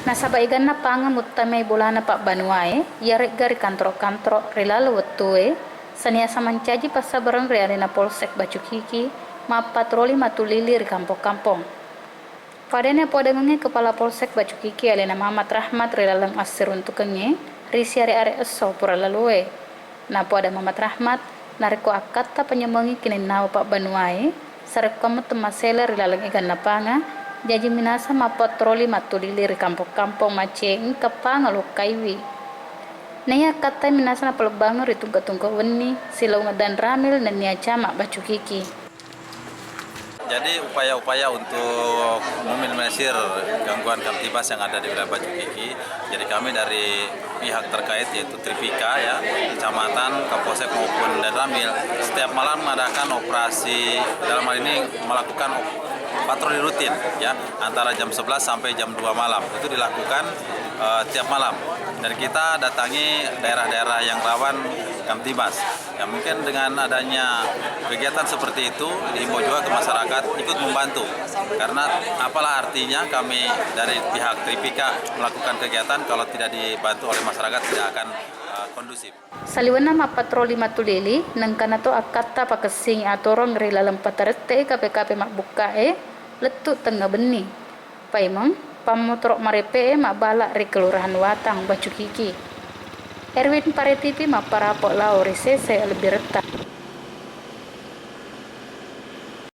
Nasaba igan na panga mutamay bulana pak banuae, yarek gari kantor-kantor relalo wetue, sania samancaji pasabarang reale na polsek Bacukiki, ma patroli matulilir kampung-kampung. Padanya podangannya kepala polsek Bacukiki alena Mamat Rahmat relalang asir untuk kenge, risi are-are eso pura lalue. Na poda Mamat Rahmat, nariko akata penyemangi kini nawa pak banuae, sarek kamu temasela relalang igan napanga, jadi minasa ma patroli matulilir kampung-kampung maceng kepanga lokaiwi. Naya kata minasa na pelebang ritungka-tungka weni silau dan ramil dan niaca mak Bacukiki. Jadi upaya-upaya untuk meminimalisir gangguan kamtibas yang ada di wilayah Bacukiki. Jadi kami dari pihak terkait yaitu Tripika ya, kecamatan, Kapolsek maupun dan Ramil setiap malam mengadakan operasi, dalam hal ini melakukan patroli rutin ya antara jam 11 sampai jam 2 malam. Itu dilakukan tiap malam. Dan kita datangi daerah-daerah yang rawan kamtibas. Ya mungkin dengan adanya kegiatan seperti itu dihimbau juga ke masyarakat ikut membantu. Karena apalah artinya kami dari pihak Tripika melakukan kegiatan kalau tidak dibantu oleh masyarakat tidak akan kondusif. Saliwana ma patroli matulili nangkana to akata pakesing atorong rilalam patarete KPKP mak bukae letut tengah beni. Paimong pamotrok marepe mak balak ri kelurahan Watang Bacukiki. Erwin Paretipi mak parapok lau resese lebih retak.